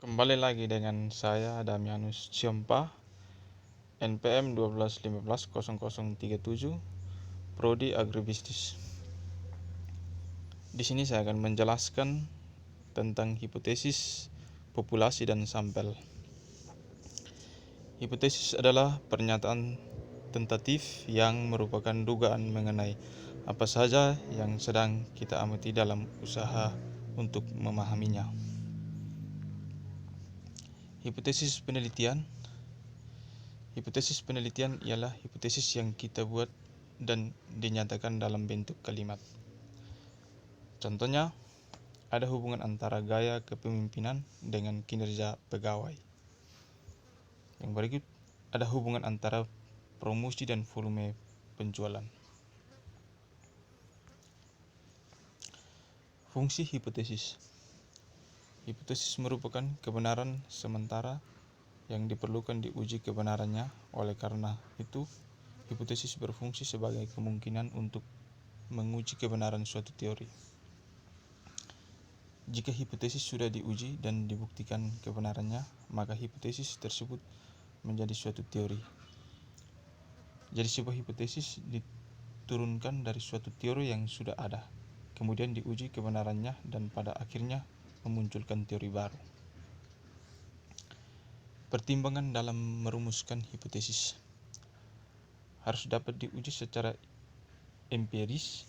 Kembali lagi dengan saya Damianus Ciompa, NPM 12150037, Prodi Agribisnis. Di sini saya akan menjelaskan tentang hipotesis, populasi, dan sampel. Hipotesis adalah pernyataan tentatif yang merupakan dugaan mengenai apa saja yang sedang kita amati dalam usaha untuk memahaminya. Hipotesis penelitian ialah hipotesis yang kita buat dan dinyatakan dalam bentuk kalimat. Contohnya, ada hubungan antara gaya kepemimpinan dengan kinerja pegawai. Yang berikut, ada hubungan antara promosi dan volume penjualan. Fungsi hipotesis. Hipotesis merupakan kebenaran sementara yang diperlukan diuji kebenarannya. Oleh karena itu, hipotesis berfungsi sebagai kemungkinan untuk menguji kebenaran suatu teori. Jika hipotesis sudah diuji dan dibuktikan kebenarannya, maka hipotesis tersebut menjadi suatu teori. Jadi sebuah hipotesis diturunkan dari suatu teori yang sudah ada, kemudian diuji kebenarannya dan pada akhirnya memunculkan teori baru. Pertimbangan dalam merumuskan hipotesis harus dapat diuji secara empiris.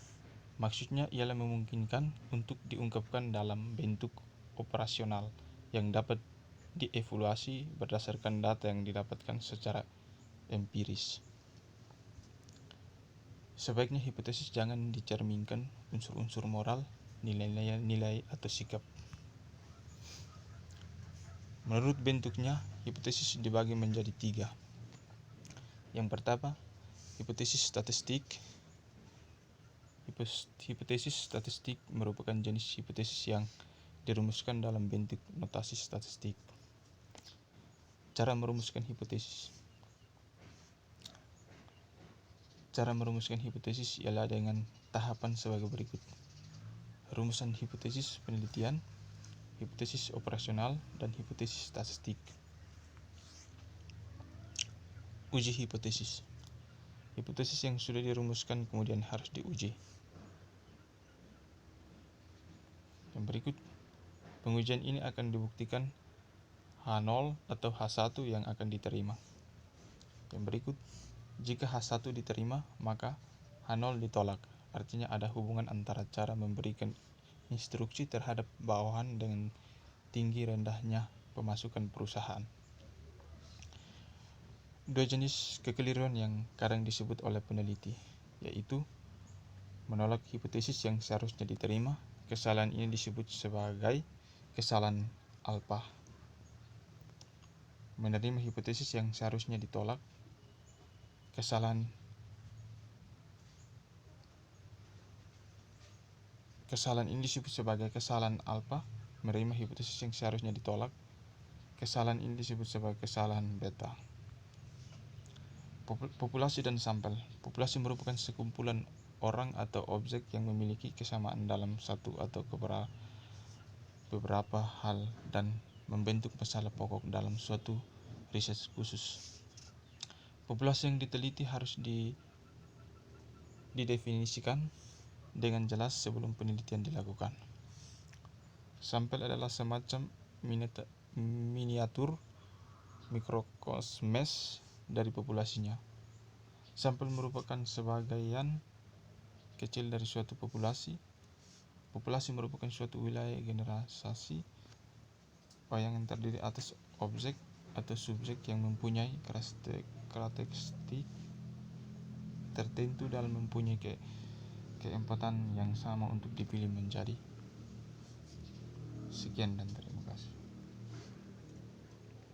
Maksudnya ialah memungkinkan untuk diungkapkan dalam bentuk operasional yang dapat dievaluasi berdasarkan data yang didapatkan secara empiris. Sebaiknya hipotesis jangan dicerminkan unsur-unsur moral, nilai-nilai atau sikap. Menurut bentuknya, hipotesis dibagi menjadi 3. Yang pertama, hipotesis statistik. Hipotesis statistik merupakan jenis hipotesis yang dirumuskan dalam bentuk notasi statistik. Cara merumuskan hipotesis. Cara merumuskan hipotesis ialah dengan tahapan sebagai berikut. Rumusan hipotesis penelitian, hipotesis operasional, dan hipotesis statistik. Uji hipotesis. Hipotesis yang sudah dirumuskan kemudian harus diuji. Yang berikut, pengujian ini akan dibuktikan H0 atau H1 yang akan diterima. Yang berikut, jika H1 diterima, maka H0 ditolak. Artinya ada hubungan antara cara memberikan instruksi terhadap bawahan dengan tinggi rendahnya pemasukan perusahaan. 2 jenis kekeliruan yang kadang disebut oleh peneliti, yaitu menolak hipotesis yang seharusnya diterima. Kesalahan ini disebut sebagai kesalahan alfa. Menerima hipotesis yang seharusnya ditolak. Kesalahan ini disebut sebagai kesalahan alfa. Menerima hipotesis yang seharusnya ditolak. Kesalahan ini disebut sebagai kesalahan beta. Populasi dan sampel. Populasi merupakan sekumpulan orang atau objek yang memiliki kesamaan dalam satu atau beberapa hal dan membentuk masalah pokok dalam suatu riset khusus. Populasi yang diteliti harus didefinisikan dengan jelas sebelum penelitian dilakukan. Sampel adalah semacam miniatur mikrokosmes dari populasinya. Sampel merupakan sebagian kecil dari suatu populasi. Populasi merupakan suatu wilayah generalisasi yang terdiri atas objek atau subjek yang mempunyai karakteristik tertentu dalam mempunyai keempatan yang sama untuk dipilih menjadi. Sekian dan terima kasih.